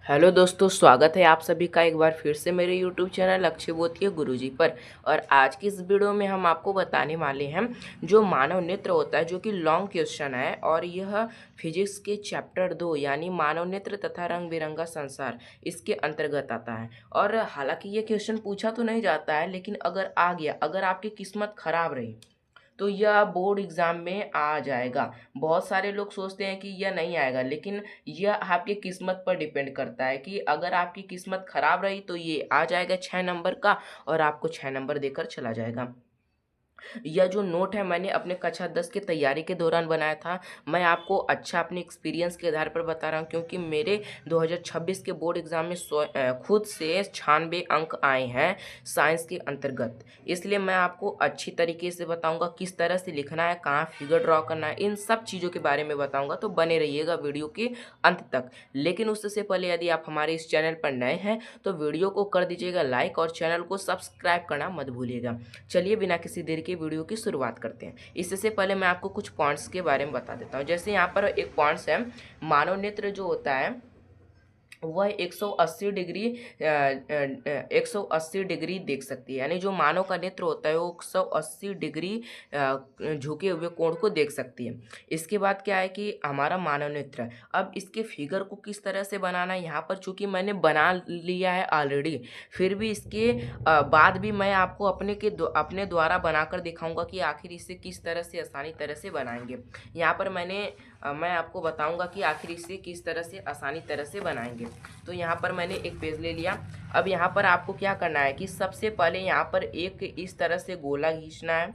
Hello दोस्तों, स्वागत है आप सभी का एक बार फिर से मेरे यूट्यूब चैनल अक्षयबोधिया गुरुजी पर। और आज की इस वीडियो में हम आपको बताने वाले हैं जो मानव नेत्र होता है, जो कि लॉन्ग क्वेश्चन है। और यह फिजिक्स के चैप्टर 2 यानी मानव नेत्र तथा रंग बिरंगा संसार इसके अंतर्गत आता है। और हालांकि ये क्वेश्चन पूछा तो नहीं जाता है, लेकिन अगर आ गया, अगर आपकी किस्मत खराब रही तो यह बोर्ड एग्ज़ाम में आ जाएगा। बहुत सारे लोग सोचते हैं कि यह नहीं आएगा, लेकिन यह आपकी किस्मत पर डिपेंड करता है कि अगर आपकी किस्मत खराब रही तो ये आ जाएगा 6 नंबर का, और आपको 6 नंबर देकर चला जाएगा। यह जो नोट है मैंने अपने कक्षा 10 की तैयारी के दौरान बनाया था। मैं आपको अच्छा अपने एक्सपीरियंस के आधार पर बता रहा हूँ, क्योंकि मेरे 2026 के बोर्ड एग्ज़ाम में खुद से 96 अंक आए हैं साइंस के अंतर्गत। इसलिए मैं आपको अच्छी तरीके से बताऊंगा किस तरह से लिखना है, कहाँ फिगर ड्रॉ करना है, इन सब चीज़ों के बारे में बताऊंगा। तो बने रहिएगा वीडियो के अंत तक। लेकिन उससे पहले यदि आप हमारे इस चैनल पर नए हैं तो वीडियो को कर दीजिएगा लाइक और चैनल को सब्सक्राइब करना मत भूलिएगा। चलिए बिना किसी देर के वीडियो की शुरुआत करते हैं। इससे पहले मैं आपको कुछ पॉइंट्स के बारे में बता देता हूँ। जैसे यहाँ पर एक पॉइंट्स है, मानव नेत्र जो होता है वह 180 डिग्री 180 डिग्री देख सकती है। यानी जो मानव का नेत्र होता है वो 180 डिग्री झुके हुए कोण को देख सकती है। इसके बाद क्या है कि हमारा मानव नेत्र है। अब इसके फिगर को किस तरह से बनाना है, यहाँ पर चूंकि मैंने बना लिया है ऑलरेडी, फिर भी इसके बाद भी मैं आपको अपने द्वारा बनाकर दिखाऊंगा कि आखिर इसे किस तरह से आसानी तरह से बनाएंगे। यहाँ पर मैं आपको बताऊंगा कि आखिर इसे किस तरह से आसानी तरह से बनाएंगे। तो यहाँ पर मैंने एक पेज ले लिया। अब यहाँ पर आपको क्या करना है कि सबसे पहले यहाँ पर एक इस तरह से गोला खींचना है।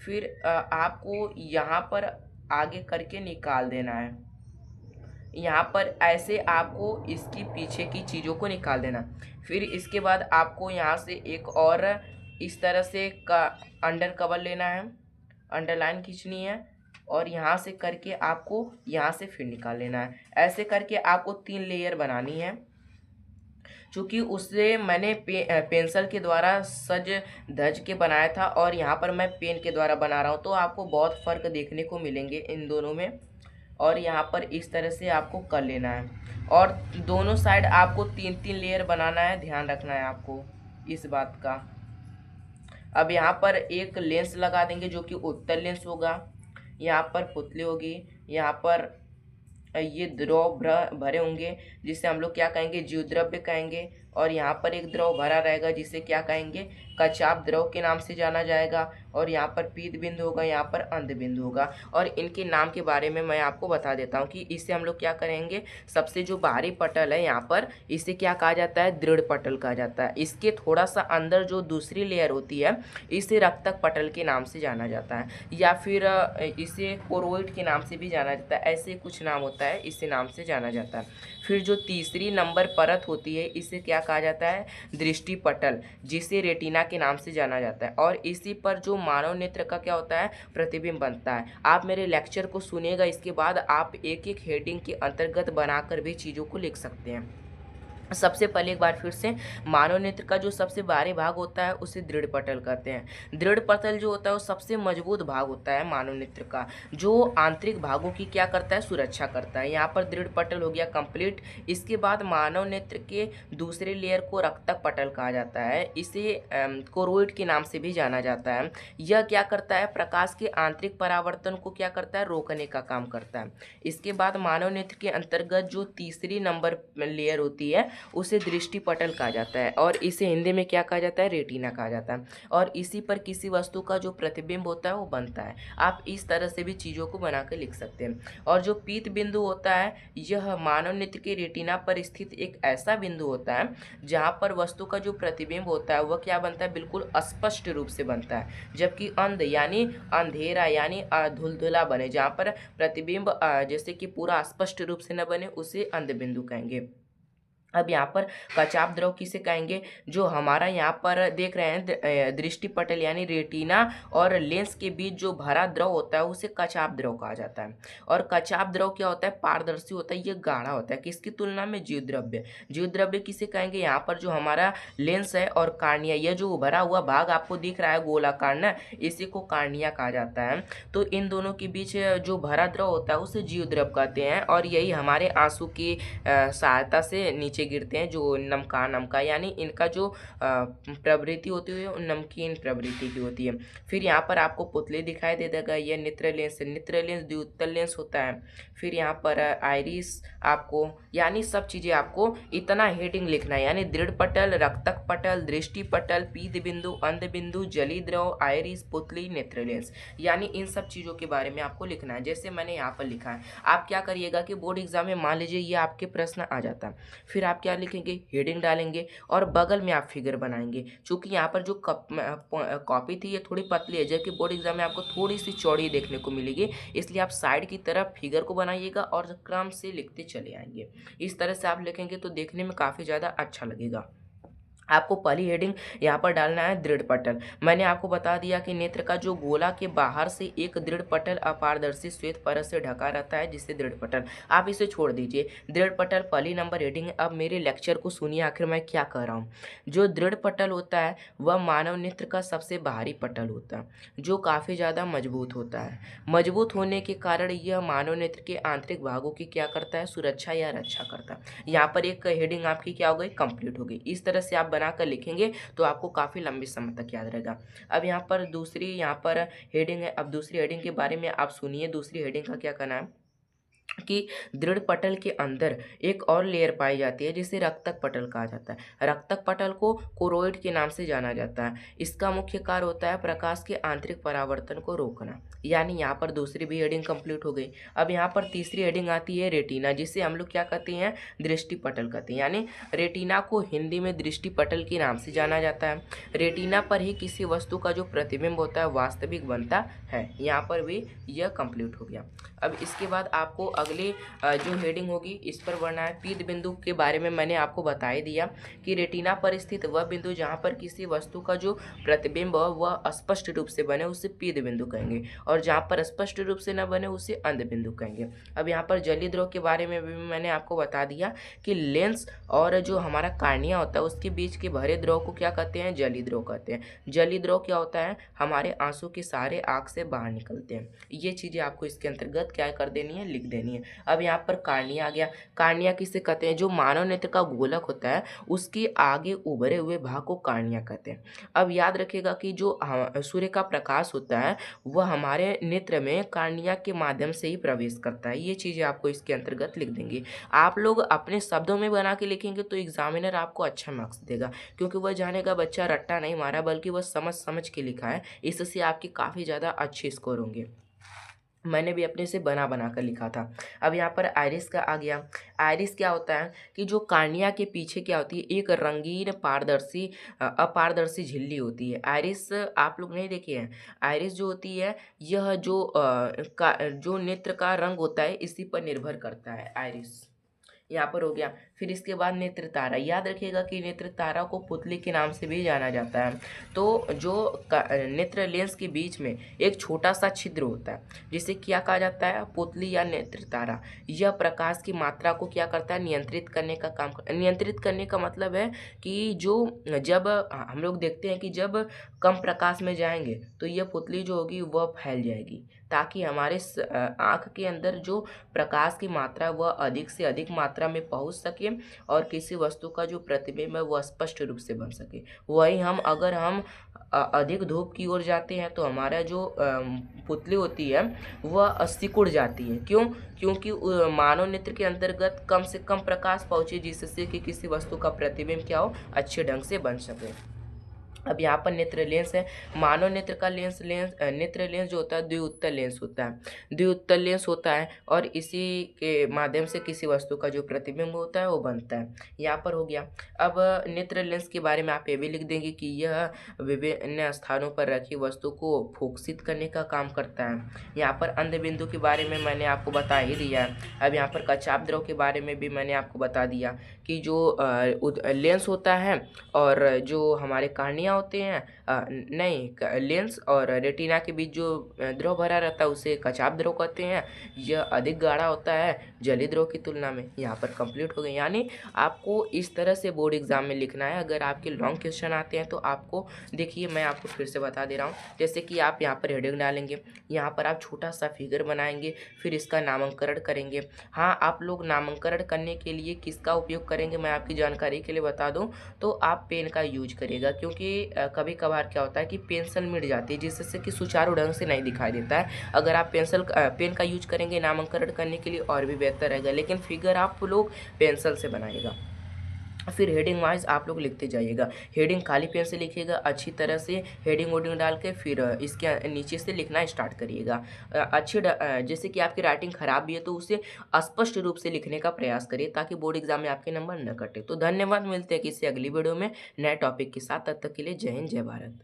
फिर आपको यहाँ पर आगे करके निकाल देना है। यहाँ पर ऐसे आपको इसकी पीछे की चीज़ों को निकाल देना। फिर इसके बाद आपको यहाँ से एक और इस तरह से का अंडर कवर लेना है, अंडरलाइन खींचनी है, और यहाँ से करके आपको यहाँ से फिर निकाल लेना है। ऐसे करके आपको 3 लेयर बनानी है। चूँकि उससे मैंने पेंसिल के द्वारा सज धज के बनाया था, और यहाँ पर मैं पेन के द्वारा बना रहा हूँ, तो आपको बहुत फ़र्क देखने को मिलेंगे इन दोनों में। और यहाँ पर इस तरह से आपको कर लेना है, और दोनों साइड आपको 3-3 लेयर बनाना है। ध्यान रखना है आपको इस बात का। अब यहाँ पर एक लेंस लगा देंगे जो कि उत्तल लेंस होगा। यहाँ पर पुतली होगी। यहाँ पर ये द्रव भरे होंगे जिसे हम लोग क्या कहेंगे, जीव द्रव्य कहेंगे। और यहाँ पर एक द्रव भरा रहेगा जिसे क्या कहेंगे, कचाप द्रव के नाम से जाना जाएगा। और यहाँ पर पीत बिंदु होगा, यहाँ पर अंध बिंदु होगा। और इनके नाम के बारे में मैं आपको बता देता हूँ कि इससे हम लोग क्या करेंगे। सबसे जो बाहरी पटल है यहाँ पर, इसे क्या कहा जाता है, दृढ़ पटल कहा जाता है। इसके थोड़ा सा अंदर जो दूसरी लेयर होती है, इसे रक्तक पटल के नाम से जाना जाता है, या फिर इसे कोरोइड के नाम से भी जाना जाता है। ऐसे कुछ नाम होता है, इसे नाम से जाना जाता है। फिर जो तीसरी नंबर परत होती है, इसे क्या कहा जाता है, दृष्टि पटल, जिसे रेटिना के नाम से जाना जाता है। और इसी पर जो मानव नेत्र का क्या होता है, प्रतिबिंब बनता है। आप मेरे लेक्चर को सुनिएगा, इसके बाद आप एक एक हेडिंग के अंतर्गत बनाकर भी चीज़ों को लिख सकते हैं। सबसे पहले एक बार फिर से, मानव नेत्र का जो सबसे बाहरी भाग होता है उसे दृढ़ पटल कहते हैं। दृढ़ पटल जो होता है वो सबसे मजबूत भाग होता है मानव नेत्र का, जो आंतरिक भागों की क्या करता है, सुरक्षा करता है। यहाँ पर दृढ़ पटल हो गया कंप्लीट। इसके बाद मानव नेत्र के दूसरे लेयर को रक्तक पटल कहा जाता है। इसे कोरोइड के नाम से भी जाना जाता है। यह क्या करता है, प्रकाश के आंतरिक परावर्तन को क्या करता है, रोकने का काम करता है। इसके बाद मानव नेत्र के अंतर्गत जो तीसरी नंबर लेयर होती है उसे दृष्टि पटल कहा जाता है, और इसे हिंदी में क्या कहा जाता है, रेटिना कहा जाता है। और इसी पर किसी वस्तु का जो प्रतिबिंब होता है वो बनता है। आप इस तरह से भी चीज़ों को बना कर लिख सकते हैं। और जो पीत बिंदु होता है, यह मानव नेत्र के रेटिना पर स्थित एक ऐसा बिंदु होता है जहाँ पर वस्तु का जो प्रतिबिंब होता है वह क्या बनता है, बिल्कुल स्पष्ट रूप से बनता है। जबकि अंध यानी अंधेरा यानी धुलधुला बने, जहाँ पर प्रतिबिंब जैसे कि पूरा स्पष्ट रूप से न बने, उसे अंध बिंदु कहेंगे। अब यहाँ पर कचाप द्रव किसे कहेंगे? जो हमारा यहाँ पर देख रहे हैं दृष्टि पटल यानी रेटिना और लेंस के बीच जो भरा द्रव होता है उसे कचाप द्रव कहा जाता है। और कचाप द्रव क्या होता है? पारदर्शी होता है, ये गाढ़ा होता है। किसकी तुलना में? जीव द्रव्य। जीव द्रव्य किसे कहेंगे? यहाँ पर जो हमारा लेंस है और कार्निया, यह जो भरा हुआ भाग आपको दिख रहा है गोलाकार ना, इसी को कार्निया कहा जाता है। तो इन दोनों के बीच जो भरा द्रव होता है उसे जीव द्रव कहते हैं, और यही हमारे आंसू की सहायता से नीचे गिरते हैं, जो नमका यानी इनका जो प्रवृत्ति होती है वो नमकीन प्रवृत्ति की होती है। फिर यहाँ पर आपको पुतली दिखाई दे देगा, यह नेत्र लेंस है। नेत्र लेंस द्वितल लेंस होता है। फिर यहाँ पर आइरिस आपको, यानी सब चीज़ें आपको इतना हेडिंग लिखना है, यानी दृढ़ पटल, रक्तक पटल, दृष्टि पटल, पीत बिंदु, अंध बिंदु, जली द्रव, आइरिस, पुतली, नेत्र लेंस, यानी इन सब चीज़ों के बारे में आपको लिखना है, जैसे मैंने यहाँ पर लिखा है। आप क्या करिएगा कि बोर्ड एग्जाम में मान लीजिए ये आपके प्रश्न आ जाता है, फिर आप क्या लिखेंगे? हेडिंग डालेंगे और बगल में आप फिगर बनाएंगे। चूंकि यहाँ पर जो कॉपी थी ये थोड़ी पतली है, जबकि बोर्ड एग्जाम में आपको थोड़ी सी चौड़ी देखने को मिलेगी, इसलिए आप साइड की तरफ फिगर को बनाइएगा और क्रम से लिखते चले आएंगे। इस तरह से आप लिखेंगे तो देखने में काफ़ी ज़्यादा अच्छा लगेगा। आपको पहली हेडिंग यहाँ पर डालना है दृढ़ पटल। मैंने आपको बता दिया कि नेत्र का जो गोला के बाहर से एक दृढ़ पटल अपारदर्शी श्वेत परत से ढका रहता है, जिससे दृढ़ पटल। आप इसे छोड़ दीजिए। दृढ़ पटल पहली नंबर हेडिंग है। अब मेरे लेक्चर को सुनिए, आखिर मैं क्या कह रहा हूँ। जो दृढ़ पटल होता है वह मानव नेत्र का सबसे बाहरी पटल होता है, जो काफ़ी ज़्यादा मजबूत होता है। मजबूत होने के कारण यह मानव नेत्र के आंतरिक भागों की क्या करता है? सुरक्षा या रक्षा करता है। यहाँ पर एक हेडिंग आपकी क्या हो गई? कंप्लीट हो गई। इस तरह से आप बनाकर लिखेंगे तो आपको काफ़ी लंबे समय तक याद रहेगा। अब यहाँ पर दूसरी यहाँ पर हेडिंग है। अब दूसरी हेडिंग के बारे में आप सुनिए। दूसरी हेडिंग का क्या कहना है कि दृढ़ पटल के अंदर एक और लेयर पाई जाती है जिसे रक्तक पटल कहा जाता है। रक्तक पटल को कोरोइड के नाम से जाना जाता है। इसका मुख्य कार्य होता है प्रकाश के आंतरिक परावर्तन को रोकना। यानी यहाँ पर दूसरी भी हेडिंग कंप्लीट हो गई। अब यहाँ पर तीसरी हेडिंग आती है रेटिना, जिसे हम लोग क्या कहते हैं? दृष्टि पटल कहते हैं। यानी रेटिना को हिंदी में दृष्टि पटल के नाम से जाना जाता है। रेटिना पर ही किसी वस्तु का जो प्रतिबिंब होता है वास्तविक बनता है। यहाँ पर भी यह कंप्लीट हो गया। अब इसके बाद आपको अगली जो हेडिंग होगी इस पर बढ़ना है। पीत बिंदु के बारे में मैंने आपको बता ही दिया कि रेटिना पर स्थित वह बिंदु जहाँ पर किसी वस्तु का जो प्रतिबिंब वह स्पष्ट रूप से बने उसे पीत बिंदु कहेंगे, और जहाँ पर स्पष्ट रूप से न बने उसे अंध बिंदु कहेंगे। अब यहाँ पर जलीय द्रव के बारे में भी मैंने आपको बता दिया कि लेंस और जो हमारा कार्निया होता है उसके बीच के भरे द्रव को क्या कहते हैं? जलीय द्रव कहते हैं। जलीय द्रव क्या होता है? हमारे आंसू के सारे आँख से बाहर निकलते हैं। ये चीज़ें आपको इसके अंतर्गत क्या कर देनी है? लिख देनी है। अब यहाँ पर कार्निया आ गया। कार्निया किसे कहते हैं? जो मानव नेत्र का गोलक होता है उसके आगे उभरे हुए भाग को कार्निया कहते हैं। अब याद रखिएगा कि जो सूर्य का प्रकाश होता है वह हमारे नेत्र में कार्निया के माध्यम से ही प्रवेश करता है। ये चीज़ें आपको इसके अंतर्गत लिख देंगे। आप लोग अपने शब्दों में बना के लिखेंगे तो एग्जामिनर आपको अच्छा मार्क्स देगा, क्योंकि वह जानेगा बच्चा रट्टा नहीं मारा बल्कि वह समझ समझ के लिखा है। इससे आपके काफ़ी ज़्यादा अच्छे स्कोर होंगे। मैंने भी अपने से बना बना कर लिखा था। अब यहाँ पर आइरिस का आ गया। आइरिस क्या होता है कि जो कार्निया के पीछे क्या होती है? एक रंगीन पारदर्शी अपारदर्शी झिल्ली होती है। आइरिस आप लोग नहीं देखे हैं। आइरिस जो होती है यह जो नेत्र का रंग होता है इसी पर निर्भर करता है। आइरिस यहाँ पर हो गया। फिर इसके बाद नेत्र तारा। याद रखिएगा कि नेत्र तारा को पुतली के नाम से भी जाना जाता है। तो जो नेत्र लेंस के बीच में एक छोटा सा छिद्र होता है जिसे क्या कहा जाता है? पुतली या नेत्र तारा। यह प्रकाश की मात्रा को क्या करता है? नियंत्रित करने का काम करता है। नियंत्रित करने का मतलब है कि जब हम लोग देखते हैं कि जब कम प्रकाश में जाएंगे तो यह पुतली जो होगी वह फैल जाएगी, ताकि हमारे आँख के अंदर जो प्रकाश की मात्रा वह अधिक से अधिक मात्रा में पहुंच सके और किसी वस्तु का जो प्रतिबिंब है वह स्पष्ट रूप से बन सके। वही अगर हम अधिक धूप की ओर जाते हैं तो हमारा जो पुतली होती है वह सिकुड़ जाती है। क्यों? क्योंकि मानव नेत्र के अंतर्गत कम से कम प्रकाश पहुँचे जिससे कि किसी वस्तु का प्रतिबिंब क्या हो? अच्छे ढंग से बन सके। अब यहाँ पर नेत्र लेंस है। मानव नेत्र का नेत्र लेंस जो होता है द्विउत्तल लेंस होता है। द्विउत्तल लेंस होता है और इसी के माध्यम से किसी वस्तु का जो प्रतिबिंब होता है वो बनता है। यहाँ पर हो गया। अब नेत्र लेंस के बारे में आप ये भी लिख देंगे कि यह विभिन्न स्थानों पर रखी वस्तु को फोकसित करने का काम करता है। यहाँ पर अंध बिंदु के बारे में मैंने आपको बता ही दिया है। अब यहाँ पर कचाप द्रव के बारे में भी मैंने आपको बता दिया कि जो लेंस होता है और जो हमारे कार्निया होते हैं, नहीं, लेंस और रेटिना के बीच जो द्रव भरा रहता है उसे कचाप द्रव कहते हैं। यह अधिक गाढ़ा होता है जलीय द्रव की तुलना में। यहाँ पर कंप्लीट हो गए। यानी आपको इस तरह से बोर्ड एग्जाम में लिखना है। अगर आपके लॉन्ग क्वेश्चन आते हैं तो आपको देखिए, मैं आपको फिर से बता दे रहा हूँ। जैसे कि आप यहाँ पर हेडिंग डालेंगे, यहाँ पर आप छोटा सा फिगर बनाएंगे, फिर इसका नामकरण करेंगे। हाँ, आप लोग नामकरण करने के लिए किसका उपयोग करेंगे मैं आपकी जानकारी के लिए बता दूं, तो आप पेन का यूज करिएगा, क्योंकि कभी कभार क्या होता है कि पेंसिल मिट जाती है जिससे कि सुचारू ढंग से नहीं दिखाई देता है। अगर आप पेन का यूज करेंगे नामकरण करने के लिए और भी बेहतर रहेगा, लेकिन फिगर आप लोग पेंसिल से बनाइएगा। फिर हेडिंग वाइज आप लोग लिखते जाइएगा। हेडिंग खाली पेन से लिखिएगा अच्छी तरह से, हेडिंग वोडिंग डाल के फिर इसके नीचे से लिखना स्टार्ट करिएगा। जैसे कि आपकी राइटिंग खराब भी है तो उसे स्पष्ट रूप से लिखने का प्रयास करिए ताकि बोर्ड एग्जाम में आपके नंबर न कटे। तो धन्यवाद, मिलते हैं किसी अगली वीडियो में नए टॉपिक के साथ। तब तक के लिए जय हिंद, जय भारत।